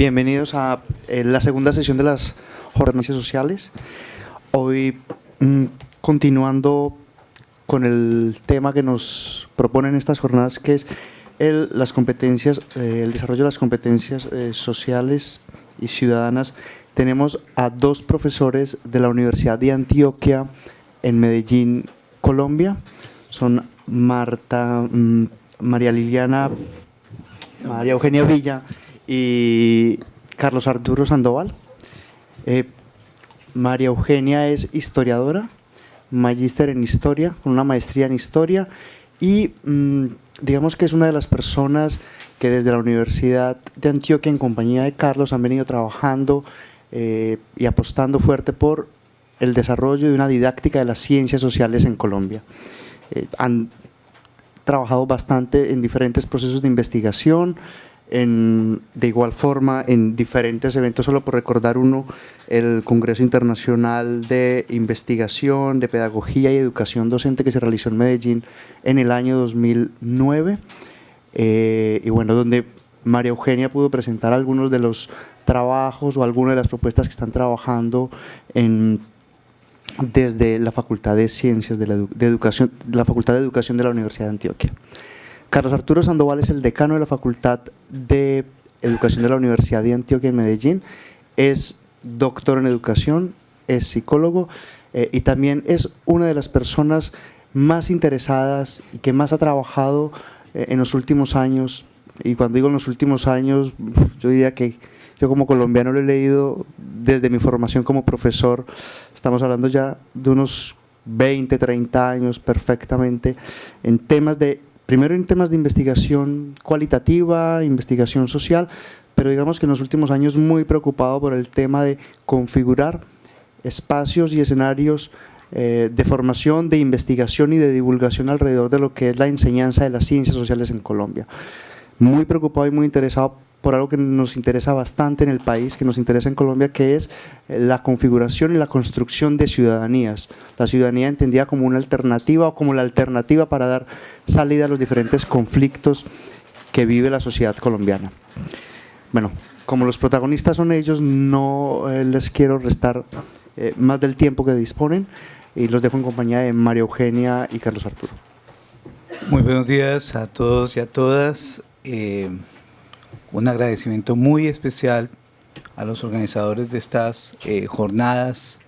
Bienvenidos a la segunda sesión de las jornadas sociales. Hoy, continuando con el tema que nos proponen estas jornadas, que es el desarrollo de las competencias sociales y ciudadanas, tenemos a dos profesores de la Universidad de Antioquia en Medellín, Colombia. Son María Eugenia Villa y Carlos Arturo Sandoval. María Eugenia es historiadora, magíster en historia, con una maestría en historia, y digamos que es una de las personas que desde la Universidad de Antioquia, en compañía de Carlos, han venido trabajando y apostando fuerte por el desarrollo de una didáctica de las ciencias sociales en Colombia. Han trabajado bastante en diferentes procesos de investigación, de igual forma en diferentes eventos. Solo por recordar uno, el Congreso Internacional de Investigación, de Pedagogía y Educación Docente, que se realizó en Medellín en el año 2009, y bueno, donde María Eugenia pudo presentar algunos de los trabajos o algunas de las propuestas que están trabajando desde la Facultad de Ciencias de Educación, la Facultad de Educación de la Universidad de Antioquia. Carlos Arturo Sandoval es el decano de la Facultad de Educación de la Universidad de Antioquia en Medellín, es doctor en educación, es psicólogo y también es una de las personas más interesadas y que más ha trabajado en los últimos años. Y cuando digo en los últimos años, yo diría que yo como colombiano lo he leído desde mi formación como profesor. Estamos hablando ya de unos 20, 30 años perfectamente, primero en temas de investigación cualitativa, investigación social, pero digamos que en los últimos años muy preocupado por el tema de configurar espacios y escenarios de formación, de investigación y de divulgación alrededor de lo que es la enseñanza de las ciencias sociales en Colombia. Muy preocupado y muy interesado por algo que nos interesa bastante en el país, que nos interesa en Colombia, que es la configuración y la construcción de ciudadanías. La ciudadanía entendida como una alternativa o como la alternativa para dar salida a los diferentes conflictos que vive la sociedad colombiana. Bueno, como los protagonistas son ellos, no les quiero restar más del tiempo que disponen y los dejo en compañía de María Eugenia y Carlos Arturo. Muy buenos días a todos y a todas. Un agradecimiento muy especial a los organizadores de estas jornadas,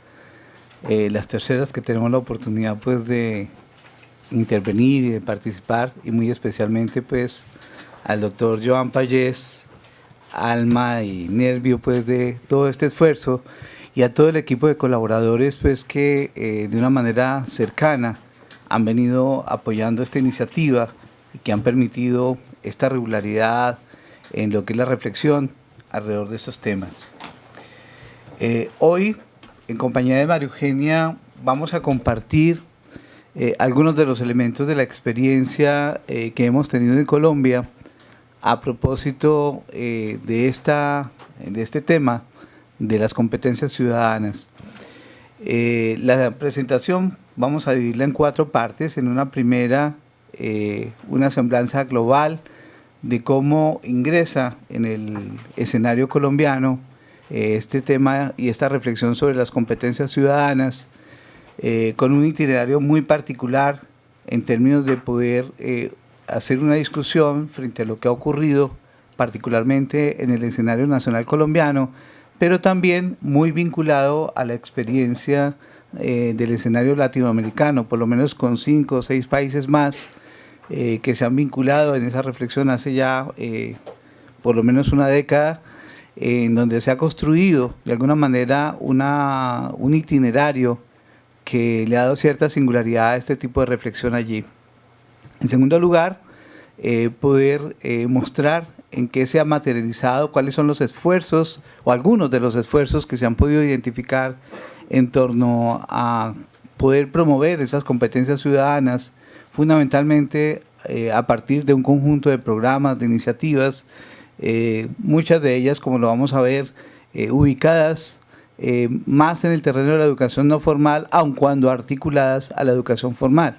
las terceras que tenemos la oportunidad pues de intervenir y de participar, y muy especialmente pues al doctor Joan Payés, alma y nervio pues de todo este esfuerzo, y a todo el equipo de colaboradores pues que de una manera cercana han venido apoyando esta iniciativa y que han permitido esta regularidad en lo que es la reflexión alrededor de estos temas. Hoy, en compañía de María Eugenia, vamos a compartir algunos de los elementos de la experiencia que hemos tenido en Colombia a propósito de este tema de las competencias ciudadanas. La presentación vamos a dividirla en 4 partes. En una primera, una semblanza global de cómo ingresa en el escenario colombiano este tema y esta reflexión sobre las competencias ciudadanas, con un itinerario muy particular en términos de poder hacer una discusión frente a lo que ha ocurrido particularmente en el escenario nacional colombiano, pero también muy vinculado a la experiencia del escenario latinoamericano, por lo menos con 5 o 6 países más que se han vinculado en esa reflexión hace ya por lo menos una década, en donde se ha construido de alguna manera un itinerario que le ha dado cierta singularidad a este tipo de reflexión allí. En segundo lugar, poder mostrar en qué se ha materializado, cuáles son los esfuerzos o algunos de los esfuerzos que se han podido identificar en torno a poder promover esas competencias ciudadanas, fundamentalmente a partir de un conjunto de programas, de iniciativas, muchas de ellas, como lo vamos a ver, ubicadas más en el terreno de la educación no formal, aun cuando articuladas a la educación formal.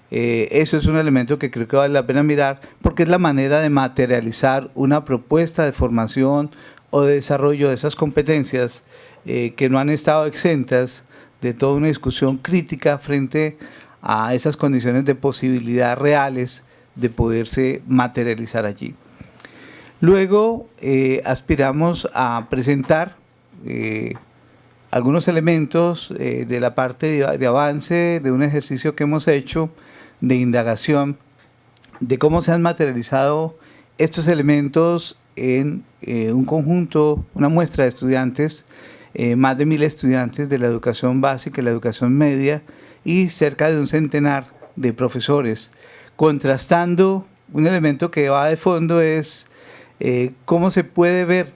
Eso es un elemento que creo que vale la pena mirar, porque es la manera de materializar una propuesta de formación o de desarrollo de esas competencias que no han estado exentas de toda una discusión crítica frente a esas condiciones de posibilidad reales de poderse materializar allí. Luego aspiramos a presentar algunos elementos de la parte de avance de un ejercicio que hemos hecho de indagación de cómo se han materializado estos elementos en un conjunto, una muestra de estudiantes, más de 1000 estudiantes de la educación básica y la educación media y cerca de un centenar de profesores, contrastando un elemento que va de fondo es cómo se puede ver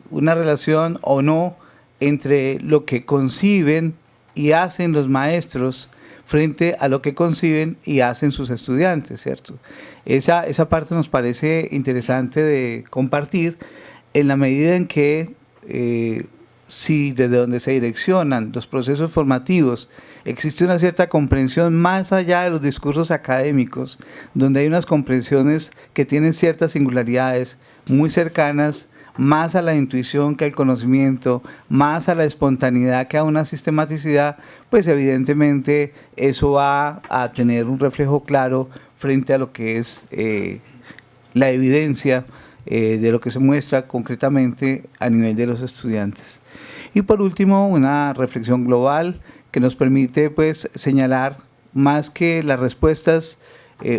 una relación o no entre lo que conciben y hacen los maestros frente a lo que conciben y hacen sus estudiantes, ¿cierto? Esa parte nos parece interesante de compartir en la medida en que si desde donde se direccionan los procesos formativos existe una cierta comprensión más allá de los discursos académicos, donde hay unas comprensiones que tienen ciertas singularidades muy cercanas, más a la intuición que al conocimiento, más a la espontaneidad que a una sistematicidad, pues evidentemente eso va a tener un reflejo claro frente a lo que es la evidencia de lo que se muestra concretamente a nivel de los estudiantes. Y por último, una reflexión global que nos permite pues señalar más que las respuestas,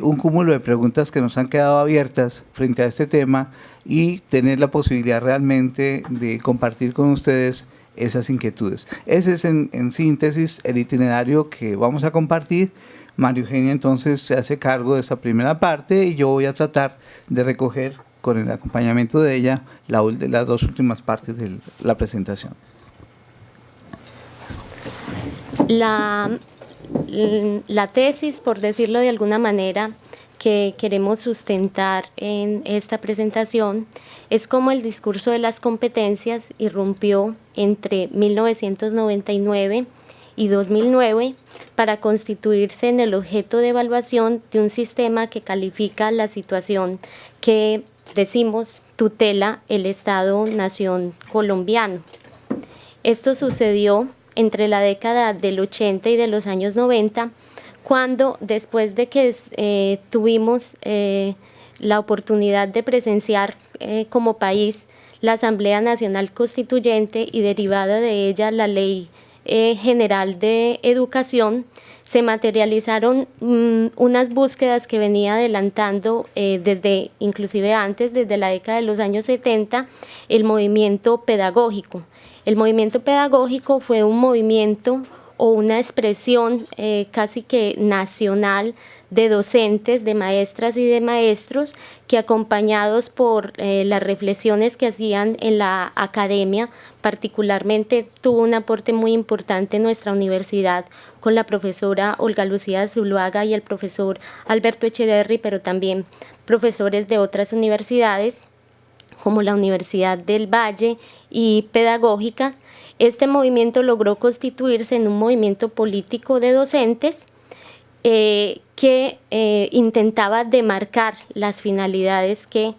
un cúmulo de preguntas que nos han quedado abiertas frente a este tema y tener la posibilidad realmente de compartir con ustedes esas inquietudes. Ese es en síntesis el itinerario que vamos a compartir. María Eugenia entonces se hace cargo de esa primera parte y yo voy a tratar de recoger con el acompañamiento de ella las dos últimas partes de la presentación. La tesis, por decirlo de alguna manera, que queremos sustentar en esta presentación es cómo el discurso de las competencias irrumpió entre 1999 y 2009 para constituirse en el objeto de evaluación de un sistema que califica la situación que decimos tutela el Estado-Nación colombiano. Esto sucedió entre la década del 80 y de los años 90, cuando después de que tuvimos la oportunidad de presenciar como país la Asamblea Nacional Constituyente y derivada de ella la Ley General de Educación, se materializaron unas búsquedas que venía adelantando desde, inclusive antes, desde la década de los años 70, el movimiento pedagógico. El movimiento pedagógico fue un movimiento o una expresión casi que nacional de docentes, de maestras y de maestros que, acompañados por las reflexiones que hacían en la academia, particularmente tuvo un aporte muy importante en nuestra universidad con la profesora Olga Lucía Zuluaga y el profesor Alberto Echeverry, pero también profesores de otras universidades como la Universidad del Valle y pedagógicas. Este movimiento logró constituirse en un movimiento político de docentes que intentaba demarcar las finalidades que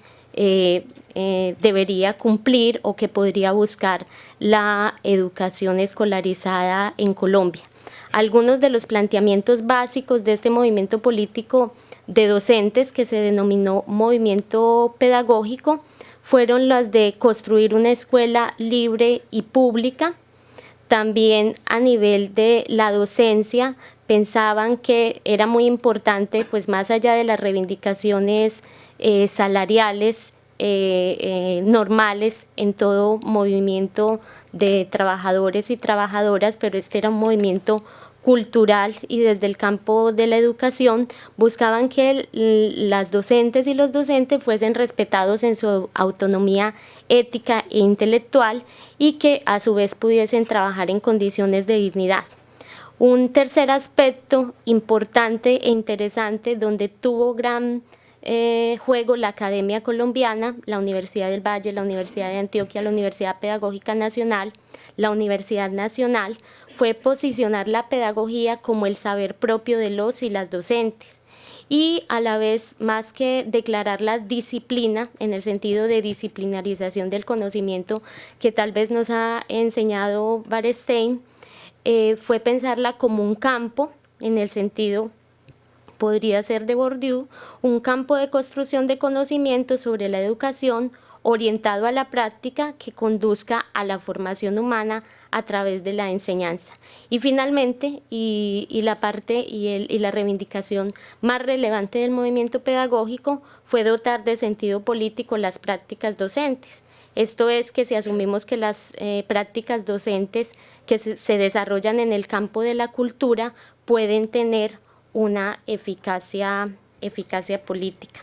debería cumplir o que podría buscar la educación escolarizada en Colombia. Algunos de los planteamientos básicos de este movimiento político de docentes, que se denominó movimiento pedagógico, fueron las de construir una escuela libre y pública. También a nivel de la docencia pensaban que era muy importante, pues más allá de las reivindicaciones salariales normales en todo movimiento de trabajadores y trabajadoras, pero este era un movimiento cultural y desde el campo de la educación buscaban que las docentes y los docentes fuesen respetados en su autonomía ética e intelectual y que a su vez pudiesen trabajar en condiciones de dignidad. Un tercer aspecto importante e interesante donde tuvo gran juego la Academia Colombiana, la Universidad del Valle, la Universidad de Antioquia, la Universidad Pedagógica Nacional, la Universidad Nacional, fue posicionar la pedagogía como el saber propio de los y las docentes y a la vez, más que declarar la disciplina en el sentido de disciplinarización del conocimiento que tal vez nos ha enseñado Bernstein, fue pensarla como un campo, en el sentido, podría ser de Bourdieu, un campo de construcción de conocimiento sobre la educación orientado a la práctica que conduzca a la formación humana a través de la enseñanza. Y finalmente, y la parte y la reivindicación más relevante del movimiento pedagógico fue dotar de sentido político las prácticas docentes. Esto es que si asumimos que las prácticas docentes que se desarrollan en el campo de la cultura pueden tener una eficacia política.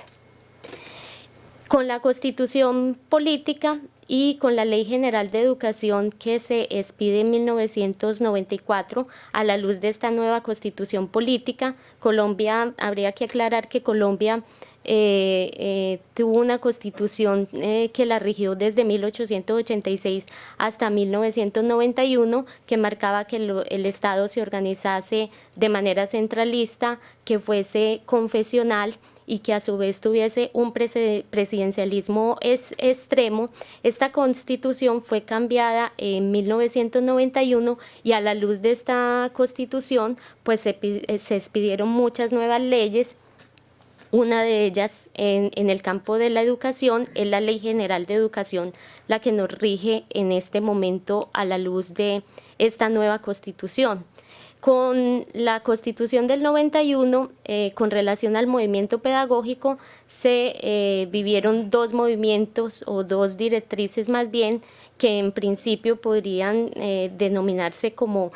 Con la Constitución Política y con la Ley General de Educación que se expide en 1994, a la luz de esta nueva Constitución Política, Colombia, habría que aclarar que Colombia tuvo una constitución que la rigió desde 1886 hasta 1991, que marcaba que el Estado se organizase de manera centralista, que fuese confesional y que a su vez tuviese un presidencialismo extremo. Esta constitución fue cambiada en 1991 y a la luz de esta constitución pues se expidieron muchas nuevas leyes. Una de ellas en el campo de la educación es la Ley General de Educación, la que nos rige en este momento a la luz de esta nueva Constitución. Con la Constitución del 91, con relación al movimiento pedagógico, se vivieron dos movimientos o dos directrices más bien que en principio podrían denominarse como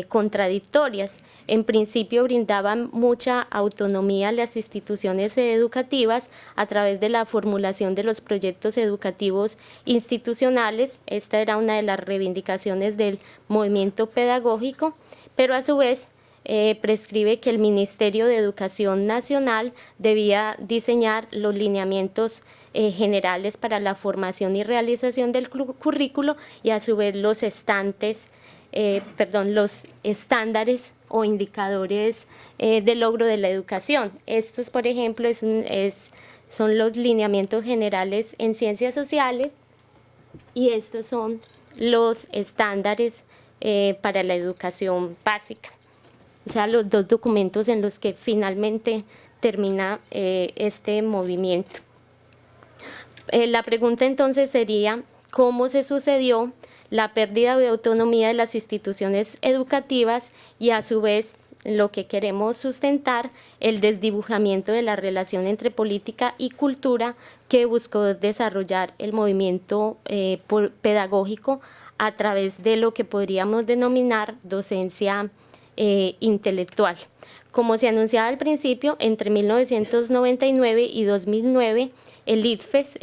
contradictorias. En principio brindaban mucha autonomía a las instituciones educativas a través de la formulación de los proyectos educativos institucionales. Esta era una de las reivindicaciones del movimiento pedagógico, pero a su vez prescribe que el Ministerio de Educación Nacional debía diseñar los lineamientos generales para la formación y realización del currículo y a su vez los estándares o indicadores de logro de la educación. Estos, por ejemplo, son los lineamientos generales en ciencias sociales y estos son los estándares para la educación básica. O sea, los dos documentos en los que finalmente termina este movimiento. La pregunta entonces sería, ¿cómo se sucedió la pérdida de autonomía de las instituciones educativas y a su vez lo que queremos sustentar, el desdibujamiento de la relación entre política y cultura que buscó desarrollar el movimiento pedagógico a través de lo que podríamos denominar docencia intelectual? Como se anunciaba al principio, entre 1999 y 2009, el IDFES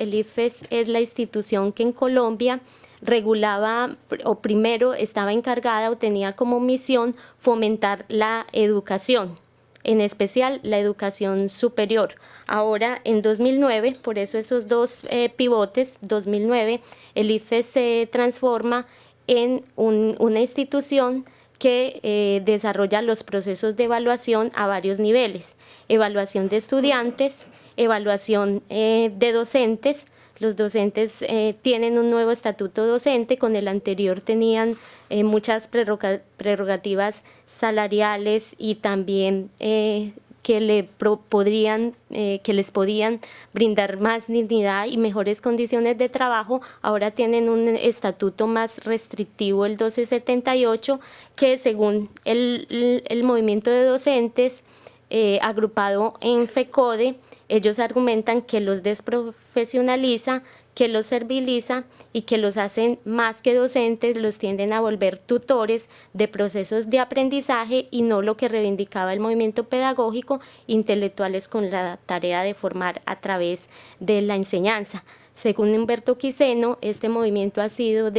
es la institución que en Colombia regulaba o primero estaba encargada o tenía como misión fomentar la educación, en especial la educación superior. Ahora, en 2009, por eso esos dos pivotes, 2009, el IDFES se transforma en una institución que desarrolla los procesos de evaluación a varios niveles: evaluación de estudiantes, evaluación de docentes. Los docentes tienen un nuevo estatuto docente, con el anterior tenían muchas prerrogativas salariales y también que les podían brindar más dignidad y mejores condiciones de trabajo. Ahora tienen un estatuto más restrictivo, el 1278, que según el movimiento de docentes agrupado en FECODE, ellos argumentan que los desprofesionaliza, que los serviliza y que los hacen más que docentes, los tienden a volver tutores de procesos de aprendizaje y no lo que reivindicaba el movimiento pedagógico, intelectuales con la tarea de formar a través de la enseñanza. Según Humberto Quiseno, este movimiento ha sido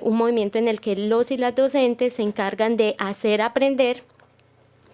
un movimiento en el que los y las docentes se encargan de hacer aprender,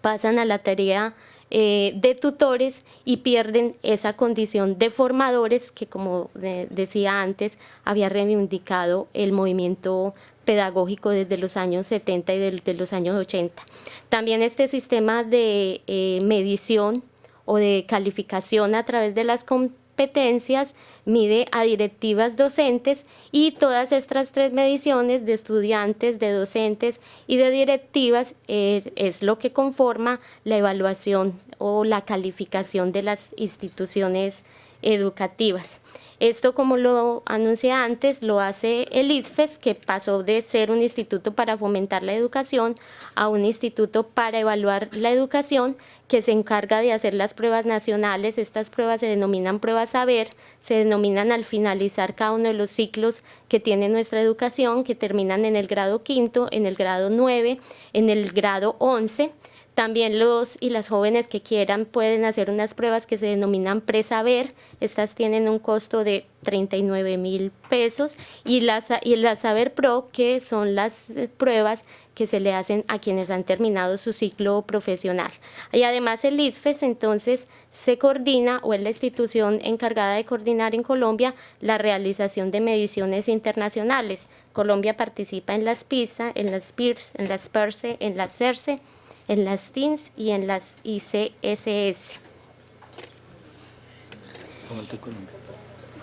pasan a la tarea de tutores y pierden esa condición de formadores que, como decía antes, había reivindicado el movimiento pedagógico desde los años 70 y desde los años 80. También este sistema de medición o de calificación a través de las competencias, mide a directivas docentes, y todas estas 3 mediciones de estudiantes, de docentes y de directivas es lo que conforma la evaluación o la calificación de las instituciones educativas. Esto, como lo anuncié antes, lo hace el ICFES, que pasó de ser un instituto para fomentar la educación a un instituto para evaluar la educación, que se encarga de hacer las pruebas nacionales. Estas pruebas se denominan pruebas saber, se denominan al finalizar cada uno de los ciclos que tiene nuestra educación, que terminan en el grado 5, en el grado 9, en el grado 11. También los y las jóvenes que quieran pueden hacer unas pruebas que se denominan presaber. Estas tienen un costo de 39.000 pesos, y las Saber Pro, que son las pruebas que se le hacen a quienes han terminado su ciclo profesional. Y además el ICFES entonces se coordina, o es la institución encargada de coordinar en Colombia la realización de mediciones internacionales. Colombia participa en las PISA, en las PIRS, en las PERSE, en las CERCE, en las TINS y en las ICSS.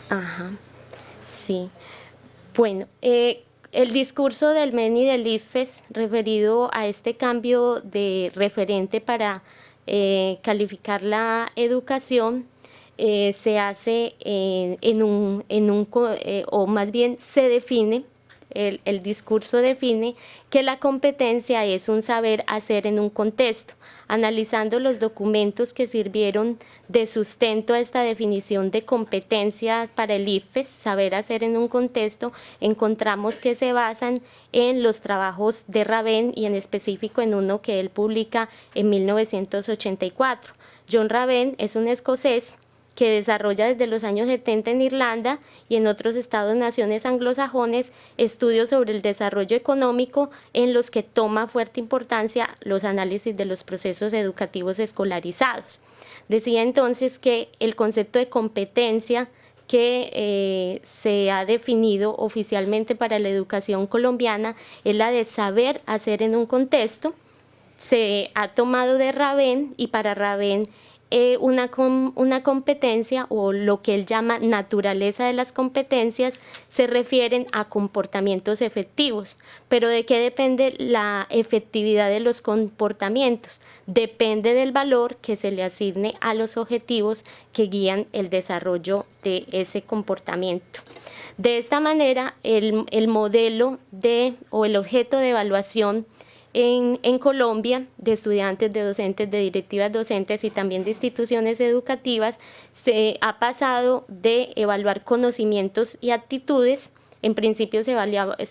Ajá, sí. Bueno, el discurso del MEN y del ICFES referido a este cambio de referente para calificar la educación se hace o más bien se define. El discurso define que la competencia es un saber hacer en un contexto. Analizando los documentos que sirvieron de sustento a esta definición de competencia para el ICFES, saber hacer en un contexto, encontramos que se basan en los trabajos de Raven, y en específico en uno que él publica en 1984. John Raven es un escocés que desarrolla desde los años 70 en Irlanda y en otros estados-naciones anglosajones estudios sobre el desarrollo económico, en los que toma fuerte importancia los análisis de los procesos educativos escolarizados. Decía entonces que el concepto de competencia que se ha definido oficialmente para la educación colombiana es la de saber hacer en un contexto. Se ha tomado de Raven, y para Raven una competencia, o lo que él llama naturaleza de las competencias, se refieren a comportamientos efectivos. Pero ¿de qué depende la efectividad de los comportamientos? Depende del valor que se le asigne a los objetivos que guían el desarrollo de ese comportamiento. De esta manera, el modelo o el objeto de evaluación en Colombia, de estudiantes, de docentes, de directivas docentes y también de instituciones educativas, se ha pasado de evaluar conocimientos y actitudes. En principio se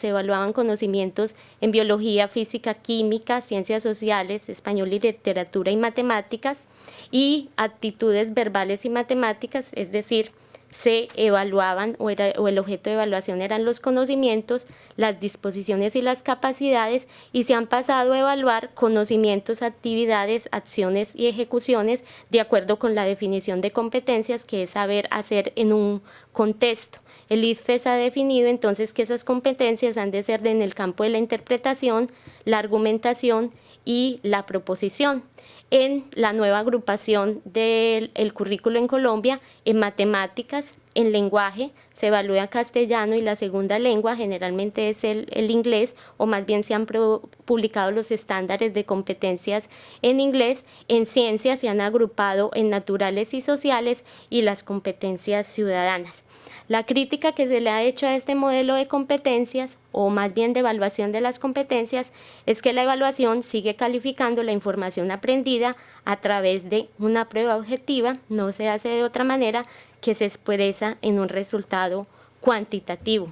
evaluaban conocimientos en biología, física, química, ciencias sociales, español y literatura y matemáticas, y actitudes verbales y matemáticas, es decir, se evaluaban o el objeto de evaluación eran los conocimientos, las disposiciones y las capacidades, y se han pasado a evaluar conocimientos, actividades, acciones y ejecuciones de acuerdo con la definición de competencias, que es saber hacer en un contexto. El ICFES ha definido entonces que esas competencias han de ser en el campo de la interpretación, la argumentación y la proposición. En la nueva agrupación del currículo en Colombia, en matemáticas, en lenguaje, se evalúa castellano, y la segunda lengua generalmente es el inglés, o más bien se han publicado los estándares de competencias en inglés. En ciencias se han agrupado en naturales y sociales, y las competencias ciudadanas. La crítica que se le ha hecho a este modelo de competencias, o más bien de evaluación de las competencias, es que la evaluación sigue calificando la información aprendida a través de una prueba objetiva, no se hace de otra manera, que se expresa en un resultado cuantitativo.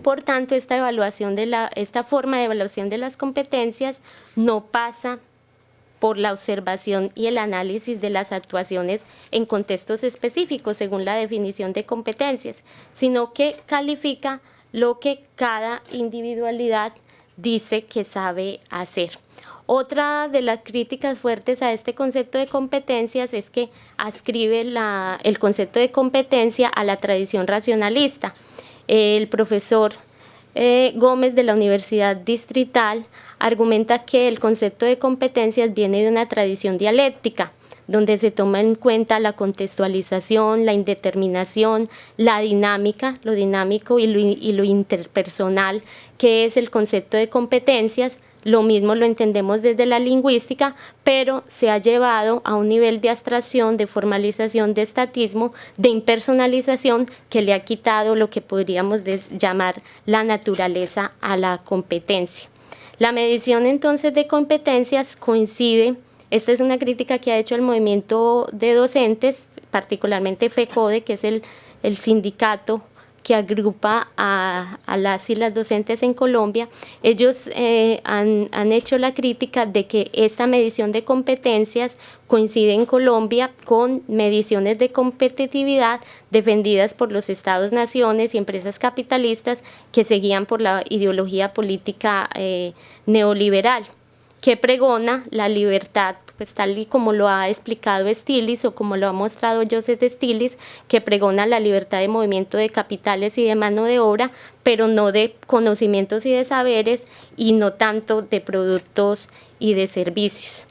Por tanto, esta forma de evaluación de las competencias no pasa por la observación y el análisis de las actuaciones en contextos específicos según la definición de competencias, sino que califica lo que cada individualidad dice que sabe hacer. Otra de las críticas fuertes a este concepto de competencias es que ascribe el concepto de competencia a la tradición racionalista. El profesor Gómez, de la Universidad Distrital, argumenta que el concepto de competencias viene de una tradición dialéctica, donde se toma en cuenta la contextualización, la indeterminación, la dinámica, lo dinámico y lo interpersonal, que es el concepto de competencias. Lo mismo lo entendemos desde la lingüística, pero se ha llevado a un nivel de abstracción, de formalización, de estatismo, de impersonalización, que le ha quitado lo que podríamos llamar la naturaleza a la competencia. La medición entonces de competencias coincide, esta es una crítica que ha hecho el movimiento de docentes, particularmente FECODE, que es el sindicato que agrupa a las y las docentes en Colombia. Ellos han hecho la crítica de que esta medición de competencias coincide en Colombia con mediciones de competitividad defendidas por los estados, naciones y empresas capitalistas que seguían por la ideología política neoliberal, que pregona la libertad, pues tal y como lo ha explicado Stiglitz o como lo ha mostrado Joseph Stiglitz, que pregona la libertad de movimiento de capitales y de mano de obra, pero no de conocimientos y de saberes, y no tanto de productos y de servicios.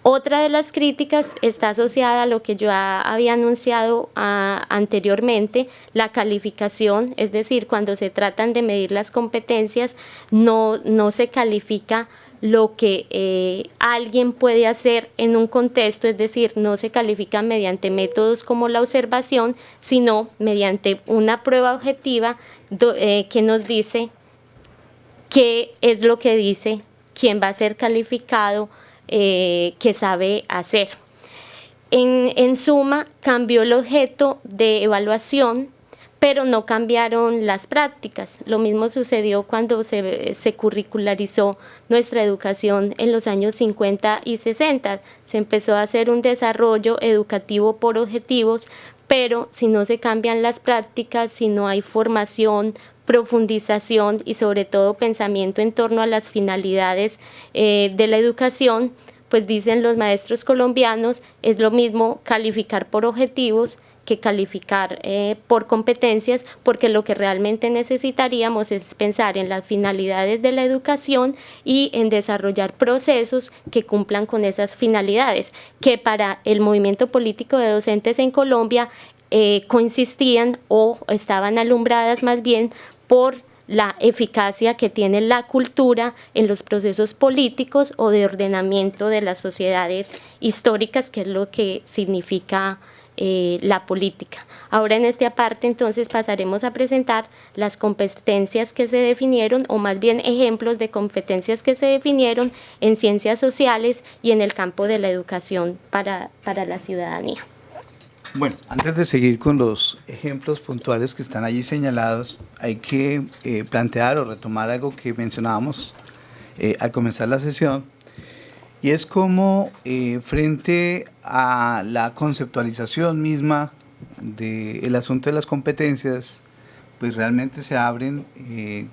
Otra de las críticas está asociada a lo que yo había anunciado anteriormente, la calificación, es decir, cuando se tratan de medir las competencias, no se califica lo que alguien puede hacer en un contexto, es decir, no se califica mediante métodos como la observación, sino mediante una prueba objetiva que nos dice qué es lo que dice quién va a ser calificado, que sabe hacer. En suma, cambió el objeto de evaluación, pero no cambiaron las prácticas. Lo mismo sucedió cuando se curricularizó nuestra educación en los años 50 y 60. Se empezó a hacer un desarrollo educativo por objetivos, pero si no se cambian las prácticas, si no hay formación, profundización y sobre todo pensamiento en torno a las finalidades de la educación, pues dicen los maestros colombianos, es lo mismo calificar por objetivos que calificar por competencias, porque lo que realmente necesitaríamos es pensar en las finalidades de la educación y en desarrollar procesos que cumplan con esas finalidades, que para el movimiento político de docentes en Colombia coexistían o estaban alumbradas más bien por la eficacia que tiene la cultura en los procesos políticos o de ordenamiento de las sociedades históricas, que es lo que significa la política. Ahora en esta parte entonces pasaremos a presentar las competencias que se definieron, o más bien ejemplos de competencias que se definieron en ciencias sociales y en el campo de la educación para la ciudadanía. Bueno, antes de seguir con los ejemplos puntuales que están allí señalados, hay que plantear o retomar algo que mencionábamos al comenzar la sesión, y es como frente a la conceptualización misma del asunto de las competencias, pues realmente se abren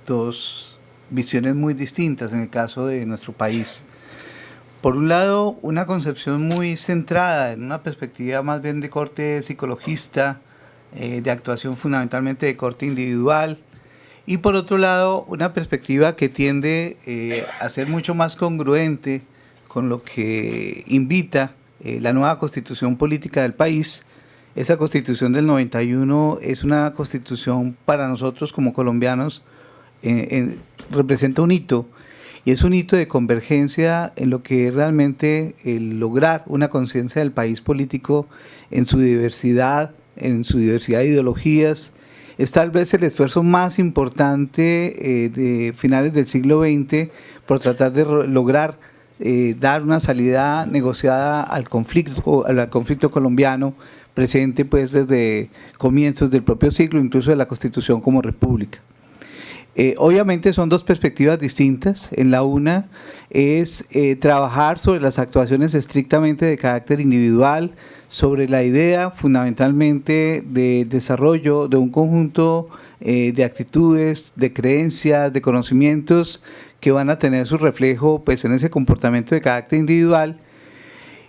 dos visiones muy distintas en el caso de nuestro país. Por un lado, una concepción muy centrada en una perspectiva más bien de corte psicologista, de actuación fundamentalmente de corte individual, y por otro lado, una perspectiva que tiende a ser mucho más congruente con lo que invita la nueva constitución política del país. Esa constitución del 91 es una constitución para nosotros como colombianos, representa un hito, y es un hito de convergencia en lo que es realmente el lograr una conciencia del país político en su diversidad de ideologías. Es tal vez el esfuerzo más importante de finales del siglo XX por tratar de lograr dar una salida negociada al conflicto colombiano, presente pues desde comienzos del propio siglo, incluso de la Constitución como república. Obviamente son dos perspectivas distintas. En la una es trabajar sobre las actuaciones estrictamente de carácter individual, sobre la idea fundamentalmente de desarrollo de un conjunto de actitudes, de creencias, de conocimientos que van a tener su reflejo pues en ese comportamiento de carácter individual.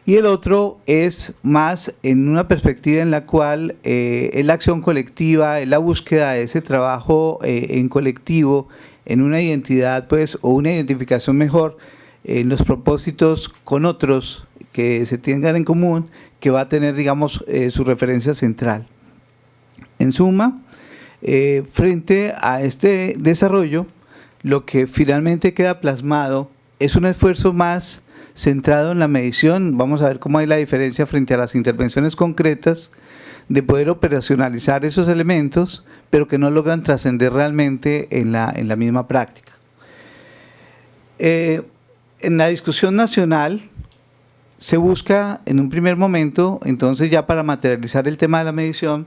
Y el otro es más en una perspectiva en la cual es la acción colectiva, es la búsqueda de ese trabajo en colectivo, en una identidad pues, o una identificación mejor en los propósitos con otros que se tengan en común, que va a tener, digamos, su referencia central. En suma, frente a este desarrollo, lo que finalmente queda plasmado es un esfuerzo más centrado en la medición. Vamos a ver cómo hay la diferencia frente a las intervenciones concretas, de poder operacionalizar esos elementos, pero que no logran trascender realmente en la misma práctica. En la discusión nacional se busca en un primer momento, entonces ya para materializar el tema de la medición,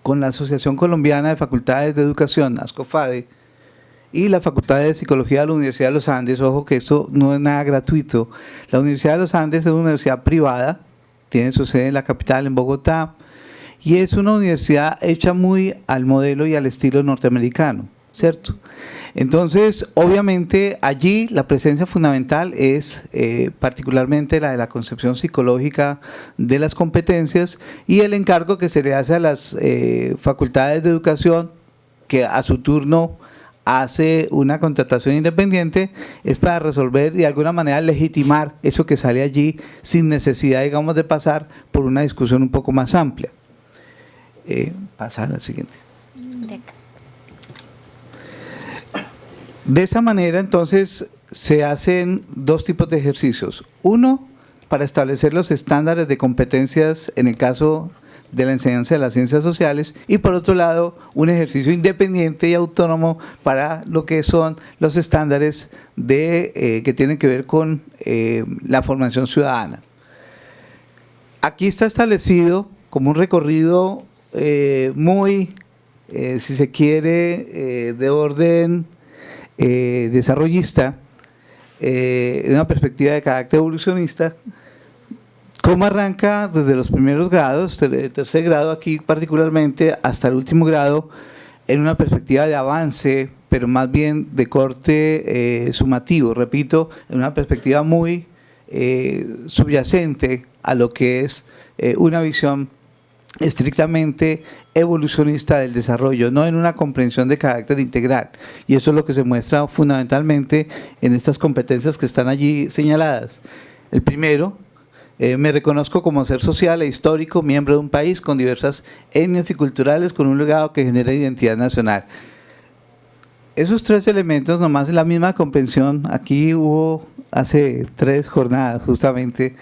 con la Asociación Colombiana de Facultades de Educación, ASCOFADE, y la Facultad de Psicología de la Universidad de los Andes. Ojo que esto no es nada gratuito. La Universidad de los Andes es una universidad privada, tiene su sede en la capital, en Bogotá, y es una universidad hecha muy al modelo y al estilo norteamericano, ¿cierto? Entonces, obviamente, allí la presencia fundamental es particularmente la de la concepción psicológica de las competencias y el encargo que se le hace a las facultades de educación, que a su turno hace una contratación independiente, es para resolver y de alguna manera legitimar eso que sale allí sin necesidad, digamos, de pasar por una discusión un poco más amplia. Pasar al siguiente. De esa manera, entonces, se hacen dos tipos de ejercicios. Uno, para establecer los estándares de competencias en el caso de la enseñanza de las ciencias sociales, y por otro lado, un ejercicio independiente y autónomo para lo que son los estándares que tienen que ver con la formación ciudadana. Aquí está establecido como un recorrido muy, si se quiere, de orden desarrollista, en una perspectiva de carácter evolucionista. ¿Cómo arranca desde los primeros grados, tercer grado aquí particularmente, hasta el último grado, en una perspectiva de avance, pero más bien de corte sumativo, repito, en una perspectiva muy subyacente a lo que es una visión estrictamente evolucionista del desarrollo, no en una comprensión de carácter integral? Y eso es lo que se muestra fundamentalmente en estas competencias que están allí señaladas. El primero, me reconozco como ser social e histórico, miembro de un país con diversas etnias y culturales, con un legado que genera identidad nacional. Esos tres elementos, nomás en la misma comprensión, aquí hubo hace 3 jornadas justamente,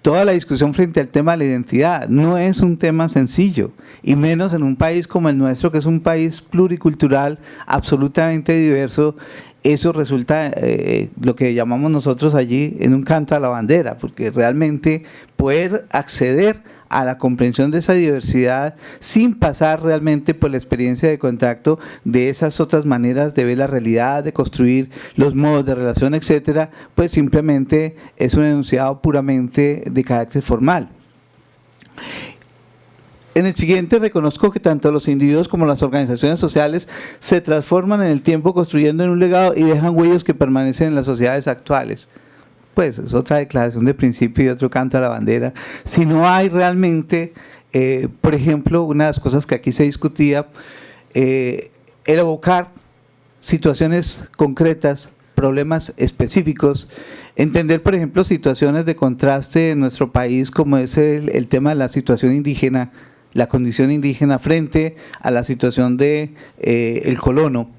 toda la discusión frente al tema de la identidad. No es un tema sencillo, y menos en un país como el nuestro, que es un país pluricultural, absolutamente diverso. Eso resulta lo que llamamos nosotros allí en un canto a la bandera, porque realmente poder acceder a la comprensión de esa diversidad sin pasar realmente por la experiencia de contacto de esas otras maneras de ver la realidad, de construir los modos de relación, etcétera, pues simplemente es un enunciado puramente de carácter formal. En el siguiente, reconozco que tanto los individuos como las organizaciones sociales se transforman en el tiempo construyendo en un legado y dejan huellas que permanecen en las sociedades actuales. Pues es otra declaración de principio y otro canto a la bandera. Si no hay realmente, por ejemplo, una de las cosas que aquí se discutía, el evocar situaciones concretas, problemas específicos, entender, por ejemplo, situaciones de contraste en nuestro país, como es el tema de la situación indígena, la condición indígena frente a la situación de el colono,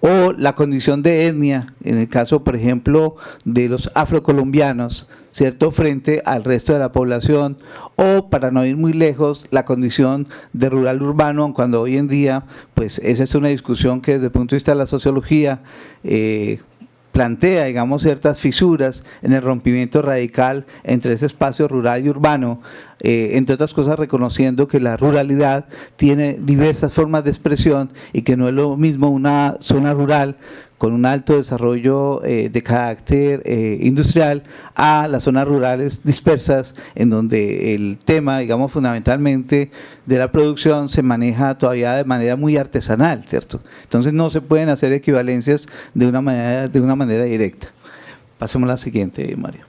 o la condición de etnia, en el caso, por ejemplo, de los afrocolombianos, ¿cierto?, frente al resto de la población, o, para no ir muy lejos, la condición de rural urbano, cuando hoy en día, pues esa es una discusión que desde el punto de vista de la sociología plantea, digamos, ciertas fisuras en el rompimiento radical entre ese espacio rural y urbano, entre otras cosas reconociendo que la ruralidad tiene diversas formas de expresión y que no es lo mismo una zona rural con un alto desarrollo de carácter industrial a las zonas rurales dispersas, en donde el tema, digamos, fundamentalmente de la producción se maneja todavía de manera muy artesanal, ¿cierto? Entonces no se pueden hacer equivalencias de una manera directa. Pasemos a la siguiente, Mario.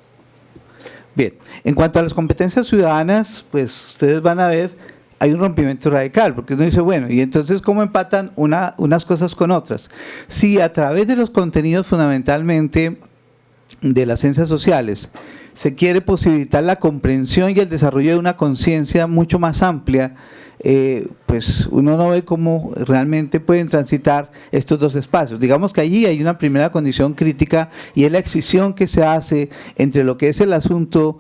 Bien, en cuanto a las competencias ciudadanas, pues ustedes van a ver, hay un rompimiento radical, porque uno dice, bueno, y entonces ¿cómo empatan unas cosas con otras? Si a través de los contenidos fundamentalmente de las ciencias sociales se quiere posibilitar la comprensión y el desarrollo de una conciencia mucho más amplia, pues uno no ve cómo realmente pueden transitar estos dos espacios. Digamos que allí hay una primera condición crítica y es la excisión que se hace entre lo que es el asunto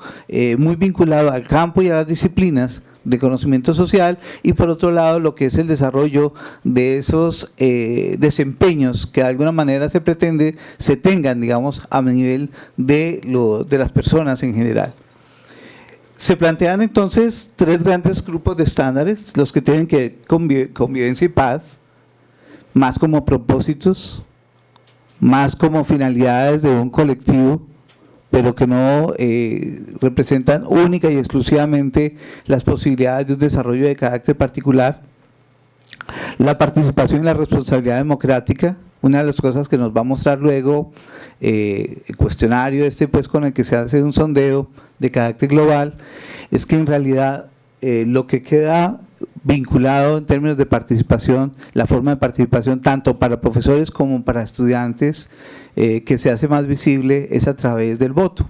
muy vinculado al campo y a las disciplinas de conocimiento social y por otro lado lo que es el desarrollo de esos desempeños que de alguna manera se pretende se tengan, digamos, a nivel de las personas en general. Se plantean entonces tres grandes grupos de estándares, los que tienen que ver con convivencia y paz, más como propósitos, más como finalidades de un colectivo, pero que no representan única y exclusivamente las posibilidades de un desarrollo de carácter particular. La participación y la responsabilidad democrática, una de las cosas que nos va a mostrar luego el cuestionario pues con el que se hace un sondeo de carácter global, es que en realidad lo que queda vinculado en términos de participación, la forma de participación tanto para profesores como para estudiantes, que se hace más visible es a través del voto.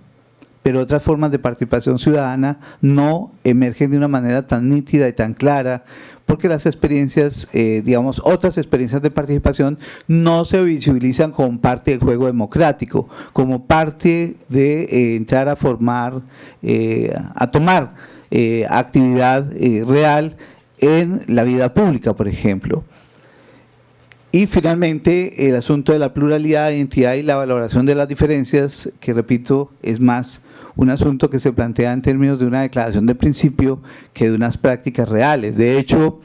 Pero otras formas de participación ciudadana no emergen de una manera tan nítida y tan clara, porque las experiencias, digamos, otras experiencias de participación no se visibilizan como parte del juego democrático, como parte de entrar a formar, a tomar actividad real en la vida pública, por ejemplo. Y finalmente, el asunto de la pluralidad, identidad y la valoración de las diferencias, que repito, es más un asunto que se plantea en términos de una declaración de principio que de unas prácticas reales. De hecho,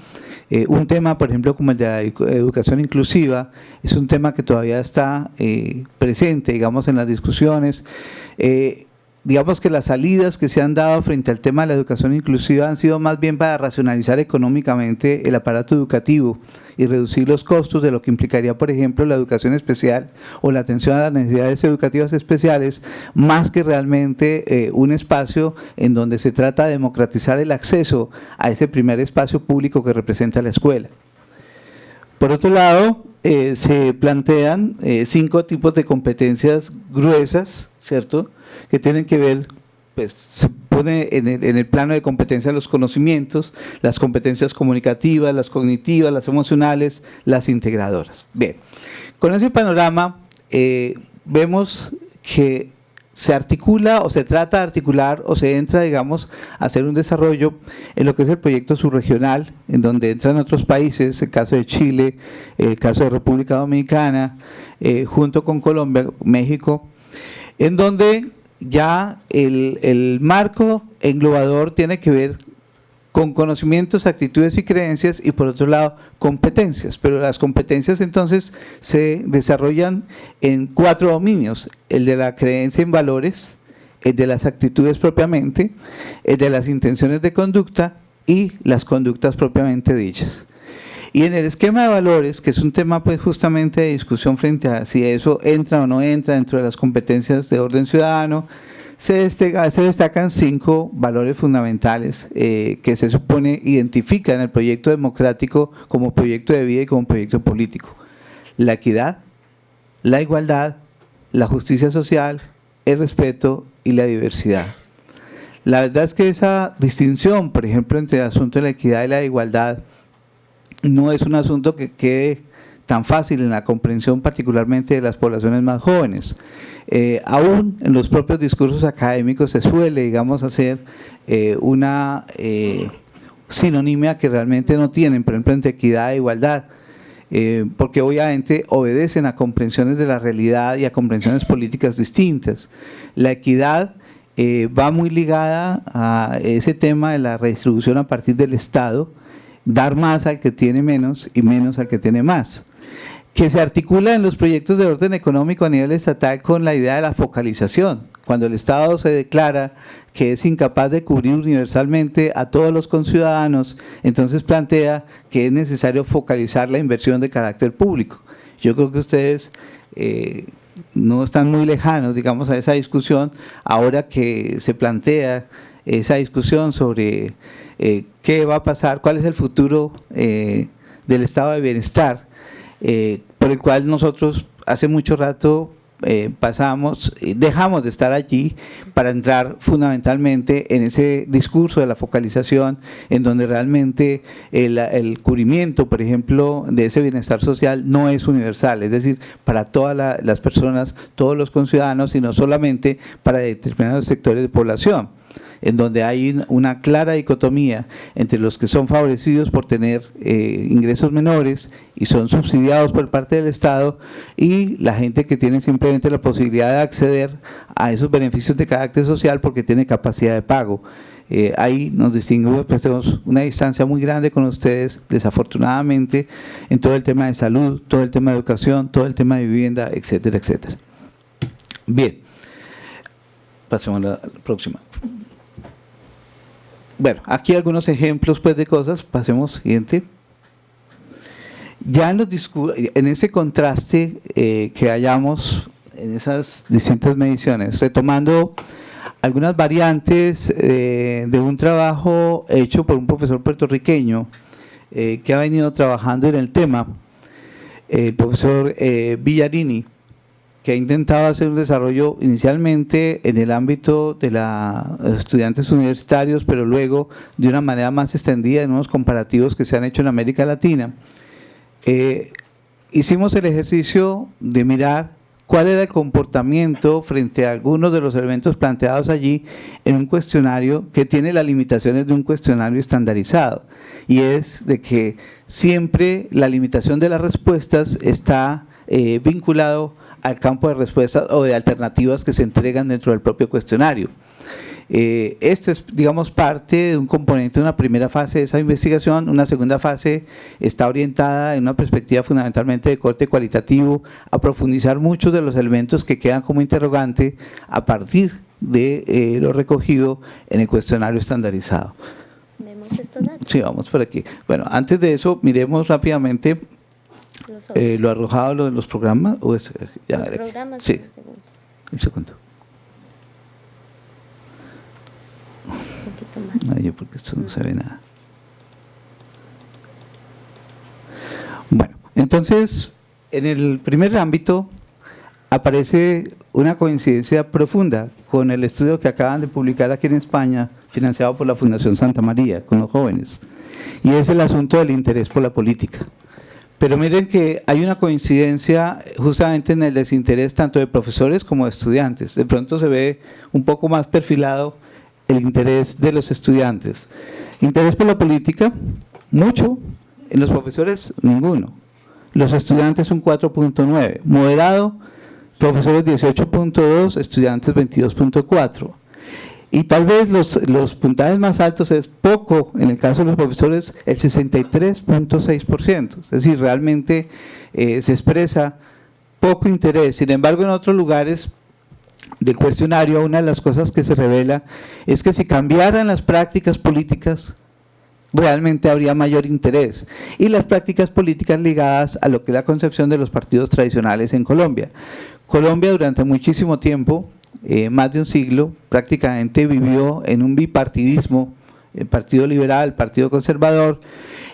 un tema, por ejemplo, como el de la educación inclusiva, es un tema que todavía está presente, digamos, en las discusiones. Digamos que las salidas que se han dado frente al tema de la educación inclusiva han sido más bien para racionalizar económicamente el aparato educativo y reducir los costos de lo que implicaría, por ejemplo, la educación especial o la atención a las necesidades educativas especiales, más que realmente un espacio en donde se trata de democratizar el acceso a ese primer espacio público que representa la escuela. Por otro lado, se plantean 5 tipos de competencias gruesas, ¿cierto?, que tienen que ver, pues se pone en el plano de competencia los conocimientos, las competencias comunicativas, las cognitivas, las emocionales, las integradoras. Bien, con ese panorama vemos que se articula o se trata de articular o se entra, digamos, a hacer un desarrollo en lo que es el proyecto subregional, en donde entran otros países, el caso de Chile, el caso de República Dominicana, junto con Colombia, México, en donde ya el marco englobador tiene que ver con conocimientos, actitudes y creencias y por otro lado competencias, pero las competencias entonces se desarrollan en 4 dominios: el de la creencia en valores, el de las actitudes propiamente, el de las intenciones de conducta y las conductas propiamente dichas. Y en el esquema de valores, que es un tema pues justamente de discusión frente a si eso entra o no entra dentro de las competencias de orden ciudadano, se destacan 5 valores fundamentales que se supone identifican el proyecto democrático como proyecto de vida y como proyecto político: la equidad, la igualdad, la justicia social, el respeto y la diversidad. La verdad es que esa distinción, por ejemplo, entre el asunto de la equidad y la igualdad, no es un asunto que quede tan fácil en la comprensión, particularmente de las poblaciones más jóvenes. Aún en los propios discursos académicos se suele, digamos, hacer una sinonimia que realmente no tienen, por ejemplo, entre equidad e igualdad, porque obviamente obedecen a comprensiones de la realidad y a comprensiones políticas distintas. La equidad va muy ligada a ese tema de la redistribución a partir del Estado, dar más al que tiene menos y menos al que tiene más, que se articula en los proyectos de orden económico a nivel estatal con la idea de la focalización. Cuando el Estado se declara que es incapaz de cubrir universalmente a todos los conciudadanos, entonces plantea que es necesario focalizar la inversión de carácter público. Yo creo que ustedes no están muy lejanos, digamos, a esa discusión, ahora que se plantea esa discusión sobre qué va a pasar, cuál es el futuro del estado de bienestar, por el cual nosotros hace mucho rato dejamos de estar allí para entrar fundamentalmente en ese discurso de la focalización, en donde realmente el cubrimiento, por ejemplo, de ese bienestar social no es universal, es decir, para todas las personas, todos los conciudadanos, sino solamente para determinados sectores de población, en donde hay una clara dicotomía entre los que son favorecidos por tener ingresos menores y son subsidiados por parte del Estado, y la gente que tiene simplemente la posibilidad de acceder a esos beneficios de carácter social porque tiene capacidad de pago. Ahí nos distinguimos, pues tenemos una distancia muy grande con ustedes, desafortunadamente, en todo el tema de salud, todo el tema de educación, todo el tema de vivienda, etcétera, etcétera. Bien, pasemos a la próxima. Bueno, aquí algunos ejemplos pues de cosas, pasemos siguiente. Ya en ese contraste que hallamos en esas distintas mediciones, retomando algunas variantes de un trabajo hecho por un profesor puertorriqueño que ha venido trabajando en el tema, el profesor Villarini, que ha intentado hacer un desarrollo inicialmente en el ámbito de los estudiantes universitarios, pero luego de una manera más extendida en unos comparativos que se han hecho en América Latina. Hicimos el ejercicio de mirar cuál era el comportamiento frente a algunos de los elementos planteados allí en un cuestionario que tiene las limitaciones de un cuestionario estandarizado, y es de que siempre la limitación de las respuestas está vinculado al campo de respuestas o de alternativas que se entregan dentro del propio cuestionario. Este es, digamos, parte de un componente de una primera fase de esa investigación. Una segunda fase está orientada en una perspectiva fundamentalmente de corte cualitativo a profundizar muchos de los elementos que quedan como interrogante a partir de lo recogido en el cuestionario estandarizado. ¿Vemos estos datos? Sí, vamos por aquí. Bueno, antes de eso, miremos rápidamente lo arrojado, lo de los programas. Ya, los programas. Sí, un segundo. Un poquito más. Ay, porque esto no se ve nada. Bueno, entonces, en el primer ámbito aparece una coincidencia profunda con el estudio que acaban de publicar aquí en España, financiado por la Fundación Santa María, con los jóvenes, y es el asunto del interés por la política. Pero miren que hay una coincidencia justamente en el desinterés tanto de profesores como de estudiantes. De pronto se ve un poco más perfilado el interés de los estudiantes. Interés por la política, mucho, en los profesores ninguno. Los estudiantes un 4.9, moderado, profesores 18.2, estudiantes 22.4. Y tal vez los puntajes más altos es poco, en el caso de los profesores, el 63.6%. Es decir, realmente se expresa poco interés. Sin embargo, en otros lugares del cuestionario, una de las cosas que se revela es que si cambiaran las prácticas políticas, realmente habría mayor interés. Y las prácticas políticas ligadas a lo que es la concepción de los partidos tradicionales en Colombia. Colombia durante muchísimo tiempo, más de un siglo, prácticamente vivió en un bipartidismo, el Partido Liberal, el Partido Conservador,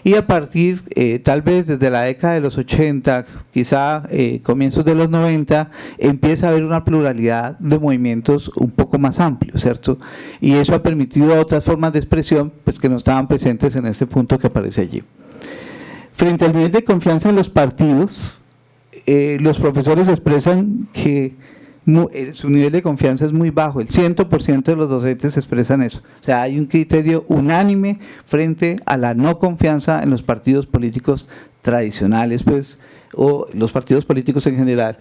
y a partir, tal vez desde la década de los 80, quizá comienzos de los 90, empieza a haber una pluralidad de movimientos un poco más amplios, ¿cierto? Y eso ha permitido otras formas de expresión pues, que no estaban presentes en este punto que aparece allí. Frente al nivel de confianza en los partidos, los profesores expresan que su nivel de confianza es muy bajo, el 100% de los docentes expresan eso. O sea, hay un criterio unánime frente a la no confianza en los partidos políticos tradicionales, pues, o los partidos políticos en general.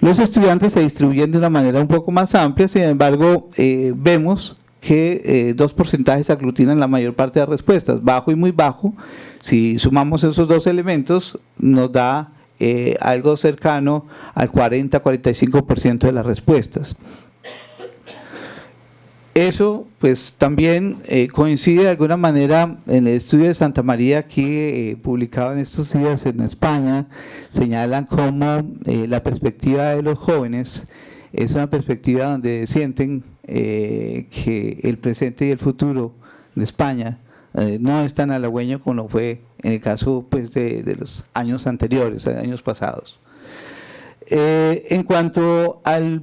Los estudiantes se distribuyen de una manera un poco más amplia, sin embargo, vemos que dos porcentajes aglutinan la mayor parte de las respuestas, bajo y muy bajo. Si sumamos esos dos elementos, nos da algo cercano al 40-45% de las respuestas. Eso pues también coincide de alguna manera en el estudio de Santa María aquí publicado en estos días en España. Señalan cómo la perspectiva de los jóvenes es una perspectiva donde sienten que el presente y el futuro de España no es tan halagüeño como fue en el caso pues, de los años anteriores, años pasados. En cuanto al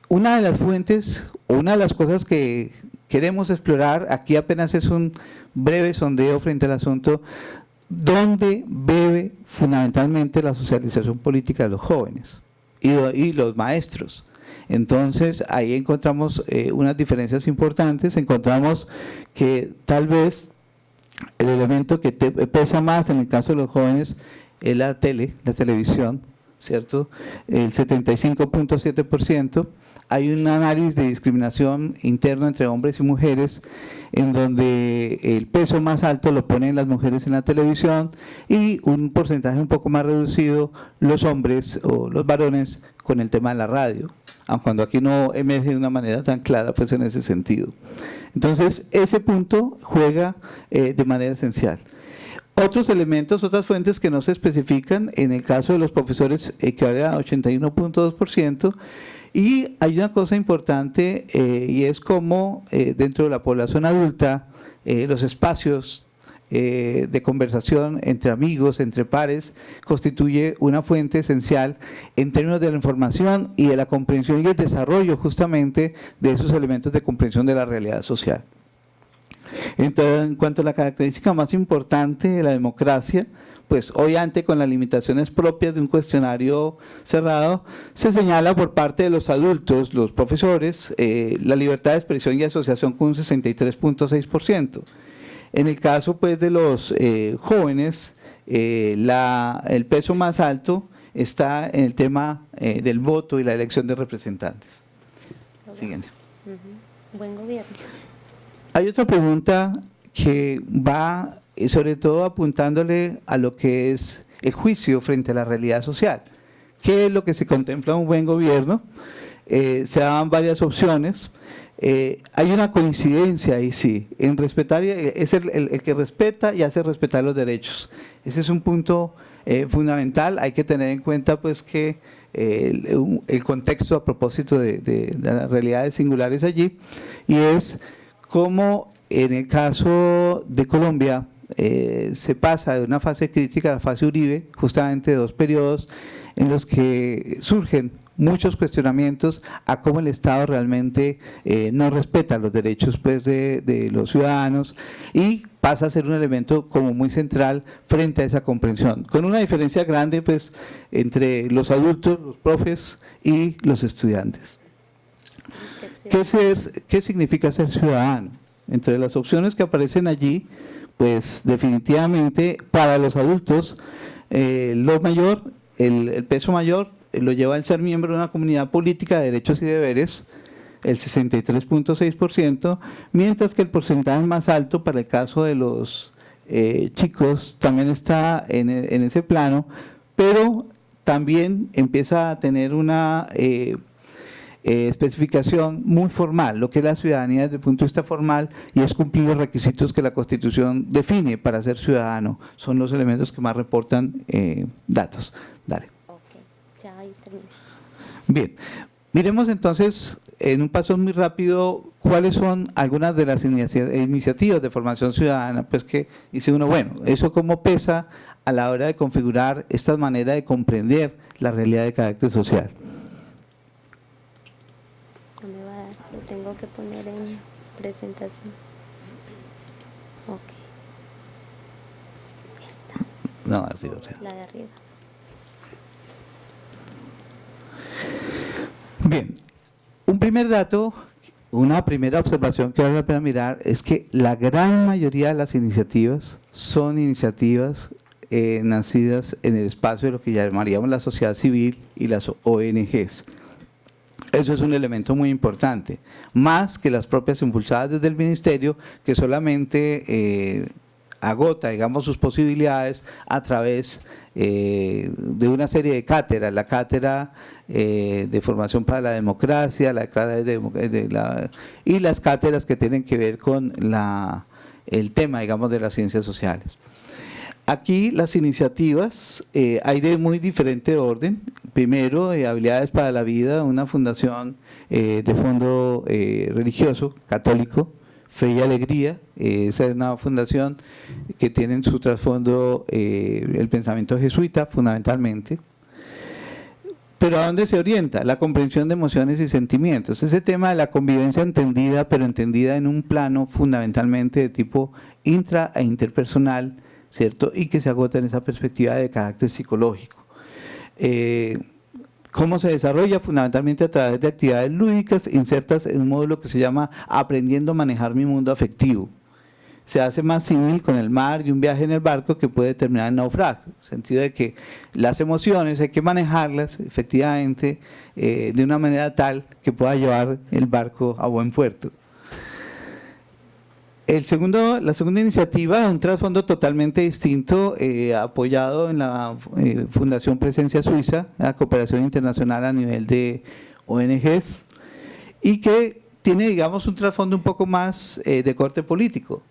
una de las fuentes o una de las cosas que queremos explorar, aquí apenas es un breve sondeo frente al asunto, ¿dónde bebe fundamentalmente la socialización política de los jóvenes y los maestros? Entonces ahí encontramos unas diferencias importantes, encontramos que tal vez el elemento que pesa más en el caso de los jóvenes es la televisión, ¿cierto? El 75.7%. Hay un análisis de discriminación interno entre hombres y mujeres en donde el peso más alto lo ponen las mujeres en la televisión y un porcentaje un poco más reducido los hombres o los varones con el tema de la radio, aun cuando aquí no emerge de una manera tan clara pues en ese sentido. Entonces ese punto juega de manera esencial. Otros elementos, otras fuentes que no se especifican, en el caso de los profesores equivale a 81.2%, y hay una cosa importante y es cómo dentro de la población adulta los espacios de conversación entre amigos, entre pares, constituye una fuente esencial en términos de la información y de la comprensión y el desarrollo justamente de esos elementos de comprensión de la realidad social. Entonces, en cuanto a la característica más importante de la democracia, pues obviamente con las limitaciones propias de un cuestionario cerrado, se señala por parte de los adultos, los profesores, la libertad de expresión y asociación con un 63.6%. En el caso pues de los jóvenes, el peso más alto está en el tema del voto y la elección de representantes. Siguiente. Buen gobierno. Hay otra pregunta que va sobre todo apuntándole a lo que es el juicio frente a la realidad social. ¿Qué es lo que se contempla en un buen gobierno? Se daban varias opciones. Hay una coincidencia ahí sí, en respetar, es el que respeta y hace respetar los derechos. Ese es un punto fundamental. Hay que tener en cuenta pues que el contexto a propósito de las realidades singulares allí, y es cómo en el caso de Colombia se pasa de una fase crítica a la fase Uribe, justamente 2 periodos en los que surgen muchos cuestionamientos a cómo el Estado realmente no respeta los derechos pues, de los ciudadanos, y pasa a ser un elemento como muy central frente a esa comprensión, con una diferencia grande pues, entre los adultos, los profes y los estudiantes. ¿Qué significa ser ciudadano? Entre las opciones que aparecen allí, pues definitivamente para los adultos lo mayor, el peso mayor lo lleva el ser miembro de una comunidad política de derechos y deberes, el 63.6%, mientras que el porcentaje más alto para el caso de los chicos también está en ese plano, pero también empieza a tener una especificación muy formal, lo que es la ciudadanía desde el punto de vista formal, y es cumplir los requisitos que la Constitución define para ser ciudadano. Son los elementos que más reportan datos. Dale. Okay. Ya ahí termino. Bien, miremos entonces en un paso muy rápido cuáles son algunas de las iniciativas de formación ciudadana, pues que dice uno, bueno, eso cómo pesa a la hora de configurar esta manera de comprender la realidad de carácter social. No me va a dar, lo tengo que poner en presentación. Ok. Esta. No, arriba, arriba. La de arriba. Bien, un primer dato, una primera observación que vale la pena mirar es que la gran mayoría de las iniciativas son iniciativas nacidas en el espacio de lo que llamaríamos la sociedad civil y las ONGs. Eso es un elemento muy importante, más que las propias impulsadas desde el Ministerio, que solamente agota, digamos, sus posibilidades a través de una serie de cátedras, la cátedra de formación para la democracia, y las cátedras que tienen que ver con el tema, digamos, de las ciencias sociales. Aquí las iniciativas hay de muy diferente orden. Primero, Habilidades para la Vida, una fundación de fondo religioso, católico, Fe y Alegría. Esa es una fundación que tiene en su trasfondo el pensamiento jesuita, fundamentalmente. Pero ¿a dónde se orienta? La comprensión de emociones y sentimientos. Ese tema de la convivencia entendida, pero entendida en un plano fundamentalmente de tipo intra e interpersonal, ¿cierto? Y que se agota en esa perspectiva de carácter psicológico. ¿Cómo se desarrolla? Fundamentalmente a través de actividades lúdicas insertas en un módulo que se llama Aprendiendo a manejar mi mundo afectivo. Se hace más símil con el mar y un viaje en el barco que puede terminar en naufragio, en el sentido de que las emociones hay que manejarlas efectivamente de una manera tal que pueda llevar el barco a buen puerto. La segunda iniciativa, un trasfondo totalmente distinto, apoyado en la Fundación Presencia Suiza, la cooperación internacional a nivel de ONGs, y que tiene, digamos, un trasfondo un poco más de corte político,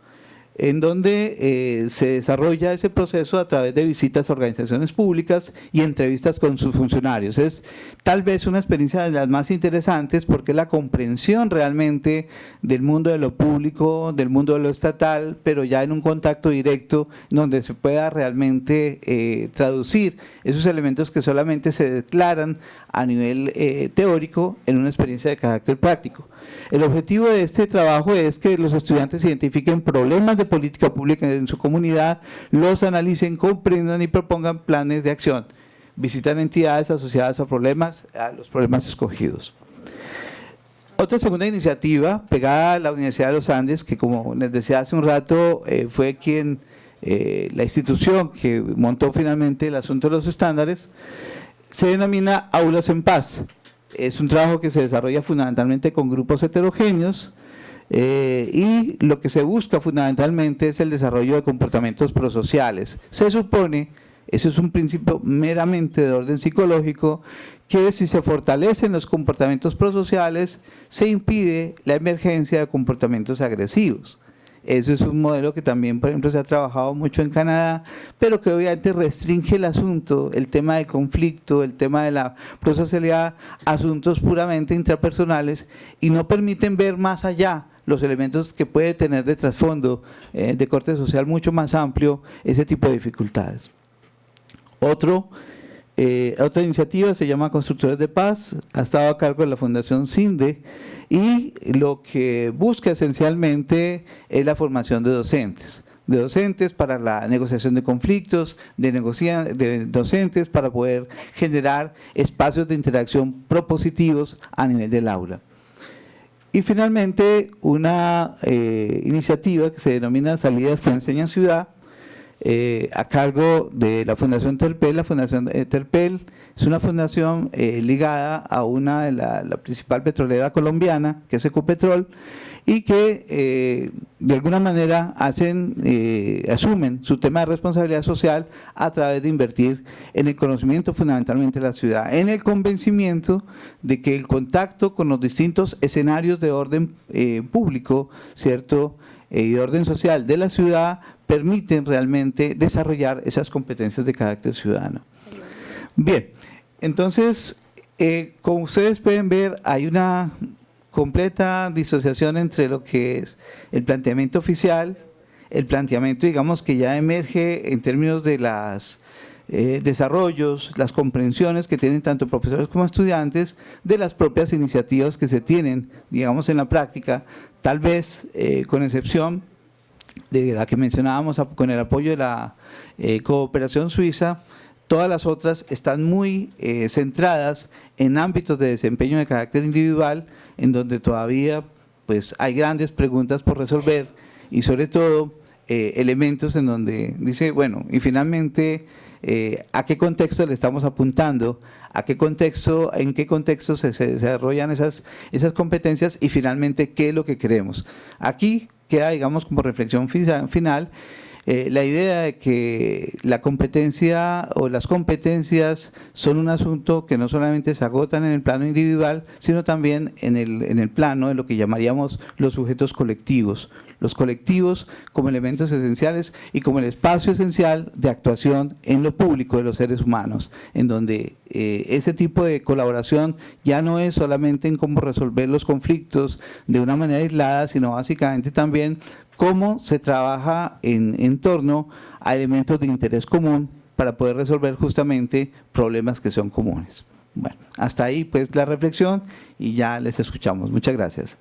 en donde se desarrolla ese proceso a través de visitas a organizaciones públicas y entrevistas con sus funcionarios. Es tal vez una experiencia de las más interesantes porque la comprensión realmente del mundo de lo público, del mundo de lo estatal, pero ya en un contacto directo donde se pueda realmente traducir esos elementos que solamente se declaran a nivel teórico en una experiencia de carácter práctico. El objetivo de este trabajo es que los estudiantes identifiquen problemas de política pública en su comunidad, los analicen, comprendan y propongan planes de acción. Visitan entidades asociadas a los problemas escogidos. Otra segunda iniciativa, pegada a la Universidad de los Andes, que como les decía hace un rato, fue la institución que montó finalmente el asunto de los estándares, se denomina Aulas en Paz. Es un trabajo que se desarrolla fundamentalmente con grupos heterogéneos y lo que se busca fundamentalmente es el desarrollo de comportamientos prosociales. Se supone, eso es un principio meramente de orden psicológico, que si se fortalecen los comportamientos prosociales, se impide la emergencia de comportamientos agresivos. Eso es un modelo que también, por ejemplo, se ha trabajado mucho en Canadá, pero que obviamente restringe el asunto, el tema del conflicto, el tema de la prosocialidad, a asuntos puramente intrapersonales y no permiten ver más allá los elementos que puede tener de trasfondo de corte social mucho más amplio ese tipo de dificultades. Otra iniciativa se llama Constructores de Paz, ha estado a cargo de la Fundación CINDE y lo que busca esencialmente es la formación de docentes para la negociación de conflictos, de docentes para poder generar espacios de interacción propositivos a nivel del aula. Y finalmente una iniciativa que se denomina Salidas que Enseñan Ciudad, a cargo de la Fundación Terpel. La Fundación Terpel es una fundación ligada a una de la principal petrolera colombiana, que es Ecopetrol, y que de alguna manera asumen su tema de responsabilidad social a través de invertir en el conocimiento fundamentalmente de la ciudad, en el convencimiento de que el contacto con los distintos escenarios de orden público, ¿cierto?, y de orden social de la ciudad permiten realmente desarrollar esas competencias de carácter ciudadano. Bien, entonces, como ustedes pueden ver, hay una completa disociación entre lo que es el planteamiento oficial, el planteamiento, digamos, que ya emerge en términos de los desarrollos, las comprensiones que tienen tanto profesores como estudiantes, de las propias iniciativas que se tienen, digamos, en la práctica, tal vez con excepción de la que mencionábamos con el apoyo de la cooperación suiza. Todas las otras están muy centradas en ámbitos de desempeño de carácter individual, en donde todavía pues, hay grandes preguntas por resolver y sobre todo elementos en donde dice, bueno, y finalmente, ¿a qué contexto le estamos apuntando? ¿A qué contexto, en qué contexto se desarrollan esas competencias? Y finalmente, ¿qué es lo que queremos? Aquí queda, digamos, como reflexión final, la idea de que la competencia o las competencias son un asunto que no solamente se agotan en el plano individual, sino también en el plano de lo que llamaríamos los sujetos colectivos. Los colectivos como elementos esenciales y como el espacio esencial de actuación en lo público de los seres humanos, en donde ese tipo de colaboración ya no es solamente en cómo resolver los conflictos de una manera aislada, sino básicamente también cómo se trabaja en torno a elementos de interés común para poder resolver justamente problemas que son comunes. Bueno, hasta ahí pues la reflexión y ya les escuchamos. Muchas gracias.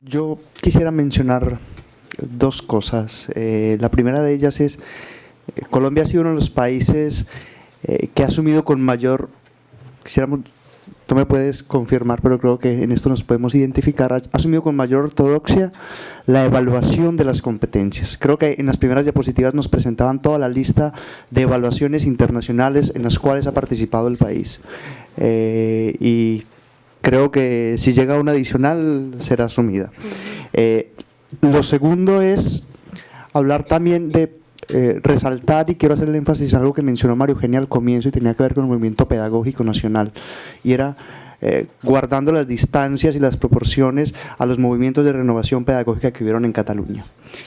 Yo quisiera mencionar dos cosas. La primera de ellas es, Colombia ha sido uno de los países que ha asumido con mayor, tú me puedes confirmar, pero creo que en esto nos podemos identificar, ha asumido con mayor ortodoxia la evaluación de las competencias. Creo que en las primeras diapositivas nos presentaban toda la lista de evaluaciones internacionales en las cuales ha participado el país. Y creo que si llega una adicional será asumida. Lo segundo es hablar también de resaltar, y quiero hacer el énfasis en algo que mencionó María Eugenia al comienzo y tenía que ver con el movimiento pedagógico nacional, y era guardando las distancias y las proporciones a los movimientos de renovación pedagógica que hubieron en Cataluña,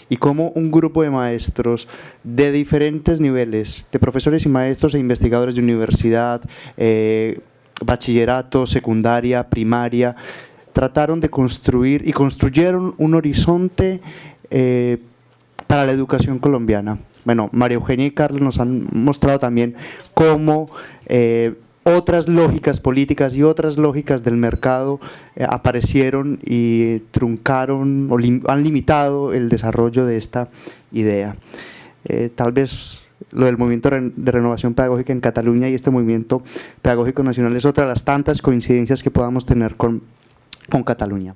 y cómo un grupo de maestros de diferentes niveles, de profesores y maestros e investigadores de universidad, bachillerato, secundaria, primaria, trataron de construir y construyeron un horizonte para la educación colombiana. Bueno, María Eugenia y Carlos nos han mostrado también cómo otras lógicas políticas y otras lógicas del mercado aparecieron y truncaron o han limitado el desarrollo de esta idea. Tal vez lo del movimiento de renovación pedagógica en Cataluña y este movimiento pedagógico nacional es otra de las tantas coincidencias que podamos tener con Cataluña.